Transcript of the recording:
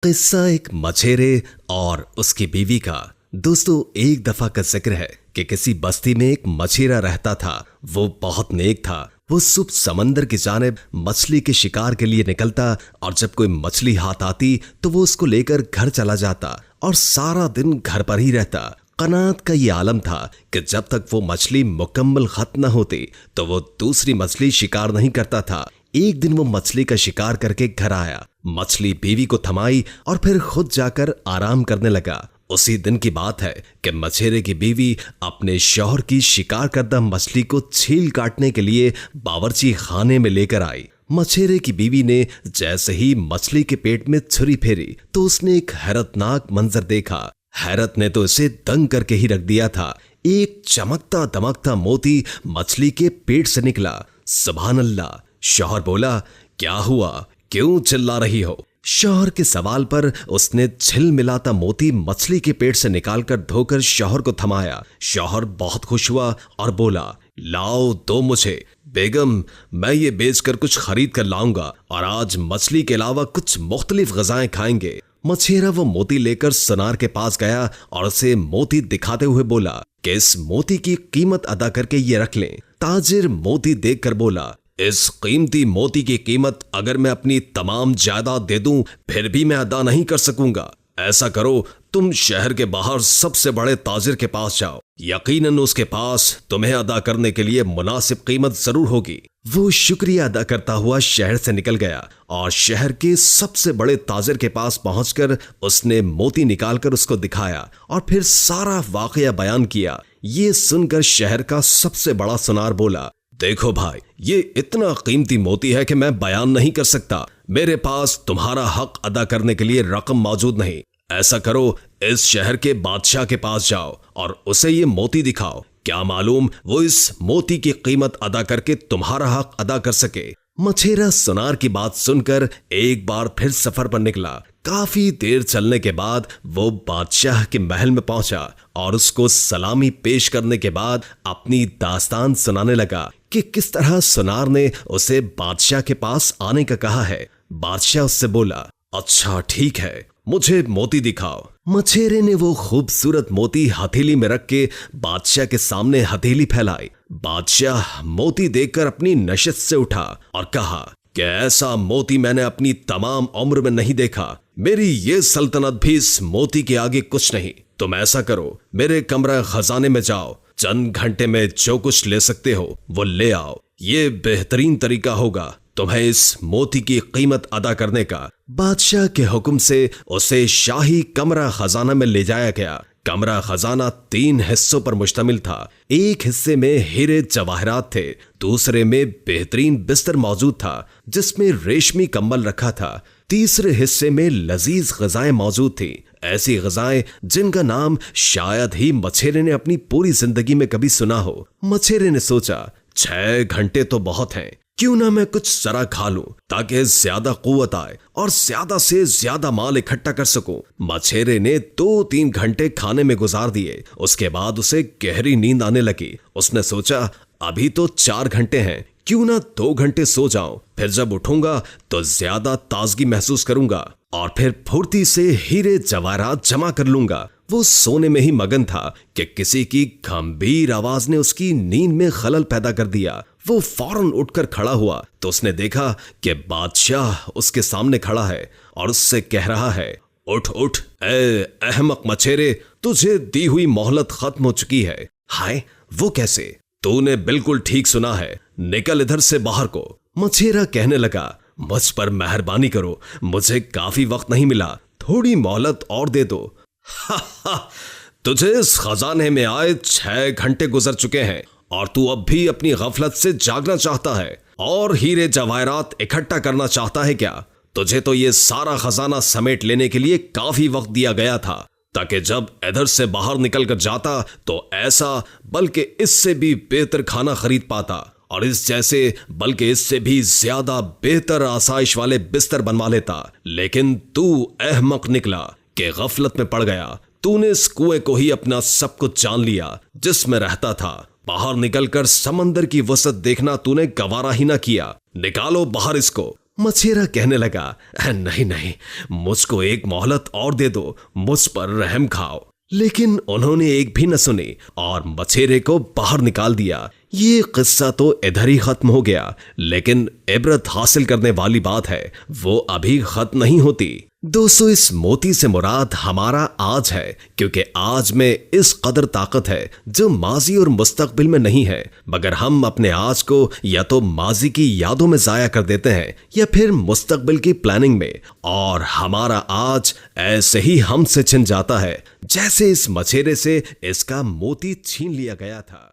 किस्सा एक मछेरे और उसकी बीवी का। दोस्तों, एक दफा का जिक्र है कि किसी बस्ती में एक मछेरा रहता था। वो बहुत नेक था। वो सुबह समंदर की जानिब मछली के शिकार के लिए निकलता और जब कोई मछली हाथ आती तो वो उसको लेकर घर चला जाता और सारा दिन घर पर ही रहता। कनात का ये आलम था कि जब तक वो मछली मुकम्मल खत्म न होती तो वो दूसरी मछली शिकार नहीं करता था। एक दिन वो मछली का शिकार करके घर आया, मछली बीवी को थमाई और फिर खुद जाकर आराम करने लगा। उसी दिन की बात है कि मछेरे की बीवी अपने शौहर की शिकार करदा मछली को छील काटने के लिए बावर्ची खाने में लेकर आई। मछेरे की बीवी ने जैसे ही मछली के पेट में छुरी फेरी तो उसने एक हैरतनाक मंजर देखा। हैरत ने तो इसे दंग करके ही रख दिया था। एक चमकता दमकता मोती मछली के पेट से निकला। सुभान अल्लाह। शौहर बोला, क्या हुआ, क्यों चिल्ला रही हो? शौहर के सवाल पर उसने छिल मिलाता मोती मछली के पेट से निकालकर धोकर शौहर को थमाया। शौहर बहुत खुश हुआ और बोला, लाओ दो मुझे बेगम, मैं ये बेचकर कुछ खरीद कर लाऊंगा और आज मछली के अलावा कुछ मुख्तलिफ ग़िज़ाएं खाएंगे। मछेरा वो मोती लेकर सुनार के पास गया और उसे मोती दिखाते हुए बोला कि इस मोती की कीमत अदा करके ये रख लें। ताजिर मोती देखकर बोला, इस कीमती मोती की कीमत अगर मैं अपनी तमाम जायदाद दे दूं फिर भी मैं अदा नहीं कर सकूंगा। ऐसा करो, तुम शहर के बाहर सबसे बड़े ताजिर के पास जाओ, यकीनन उसके पास तुम्हें अदा करने के लिए मुनासिब कीमत जरूर होगी। वो शुक्रिया अदा करता हुआ शहर से निकल गया और शहर के सबसे बड़े ताजिर के पास पहुंचकर उसने मोती निकालकर उसको दिखाया और फिर सारा वाकया बयान किया। ये सुनकर शहर का सबसे बड़ा सुनार बोला, देखो भाई, ये इतना कीमती मोती है कि मैं बयान नहीं कर सकता। मेरे पास तुम्हारा हक अदा करने के लिए रकम मौजूद नहीं। ऐसा करो, इस शहर के बादशाह के पास जाओ और उसे ये मोती दिखाओ, क्या मालूम वो इस मोती की कीमत अदा करके तुम्हारा हक अदा कर सके। मछेरा सुनार की बात सुनकर एक बार फिर सफर पर निकला। काफी देर चलने के बाद वो बादशाह के महल में पहुंचा और उसको सलामी पेश करने के बाद अपनी दास्तान सुनाने लगा कि किस तरह सुनार ने उसे बादशाह के पास आने का कहा है। बादशाह उससे बोला, अच्छा ठीक है, मुझे मोती दिखाओ। मछेरे ने वो खूबसूरत मोती हथेली में रख के बादशाह के सामने हथेली फैलाई। बादशाह मोती देखकर अपनी नशिस्त से उठा और कहा कि ऐसा मोती मैंने अपनी तमाम उम्र में नहीं देखा। मेरी ये सल्तनत भी इस मोती के आगे कुछ नहीं। तुम ऐसा करो, मेरे कमरा खजाने में जाओ, चंद घंटे में जो कुछ ले सकते हो वो ले आओ। ये बेहतरीन तरीका होगा तुम्हें इस मोती की कीमत अदा करने का। बादशाह के हुक्म से उसे शाही कमरा खजाना में ले जाया गया। कमरा खजाना 3 हिस्सों पर मुश्तमिल था। एक हिस्से में हीरे जवाहरात थे, दूसरे में बेहतरीन बिस्तर मौजूद था जिसमें रेशमी कंबल रखा था, तीसरे हिस्से में लजीज ग़िज़ाएं मौजूद थी, ऐसी ग़िज़ाएं जिनका नाम शायद ही मछेरे ने अपनी पूरी जिंदगी में कभी सुना हो। मछेरे ने सोचा, 6 घंटे तो बहुत हैं, क्यों ना मैं कुछ जरा खा लूं ताकि ज्यादा कुव्वत आए और ज्यादा से ज्यादा माल इकट्ठा कर सकूं। मछेरे ने 2-3 घंटे खाने में गुजार दिए। उसके बाद उसे गहरी नींद आने लगी। उसने सोचा, अभी तो 4 घंटे हैं, क्यों ना 2 घंटे सो जाऊं, फिर जब उठूंगा तो ज्यादा ताजगी महसूस करूंगा और फिर फुर्ती से हीरे जवाहरात जमा कर लूंगा। वो सोने में ही मगन था कि किसी की गंभीर आवाज ने उसकी नींद में खलल पैदा कर दिया। वो फौरन उठकर खड़ा हुआ तो उसने देखा कि बादशाह उसके सामने खड़ा है और उससे कह रहा है, उठ उठ ए अहमक मछेरे, तुझे दी हुई मोहलत खत्म हो चुकी है। हाय, वो कैसे? तूने बिल्कुल ठीक सुना है, निकल इधर से बाहर को। मछेरा कहने लगा, मुझ पर मेहरबानी करो, मुझे काफी वक्त नहीं मिला, थोड़ी मोहलत और दे दो। तुझे इस खजाने में आए 6 घंटे गुजर चुके हैं और तू अब भी अपनी गफलत से जागना चाहता है और हीरे जवाहरात इकट्ठा करना चाहता है क्या? तुझे तो ये सारा खजाना समेट लेने के लिए काफी वक्त दिया गया था ताकि जब इधर से बाहर निकल कर जाता तो ऐसा बल्कि इससे भी बेहतर खाना खरीद पाता और इस जैसे बल्कि इससे भी ज्यादा बेहतर आसाइश वाले बिस्तर बनवा लेता। लेकिन तू अहमक निकला कि गफलत में पड़ गया। तूने इस कुएं को ही अपना सब कुछ जान लिया जिसमें रहता था। बाहर निकलकर समंदर की वसत देखना तूने गवारा ही ना किया। निकालो बाहर इसको। मछेरा कहने लगा, नहीं नहीं, मुझको एक मोहलत और दे दो, मुझ पर रहम खाओ। लेकिन उन्होंने एक भी न सुनी और मछेरे को बाहर निकाल दिया। ये किस्सा तो इधर ही खत्म हो गया, लेकिन इबरत हासिल करने वाली बात है वो अभी खत्म नहीं होती। दोस्तों, इस मोती से मुराद हमारा आज है, क्योंकि आज में इस कदर ताकत है जो माजी और मुस्तकबिल में नहीं है, मगर हम अपने आज को या तो माजी की यादों में जाया कर देते हैं या फिर मुस्तकबिल की प्लानिंग में, और हमारा आज ऐसे ही हमसे छिन जाता है जैसे इस मछेरे से इसका मोती छीन लिया गया था।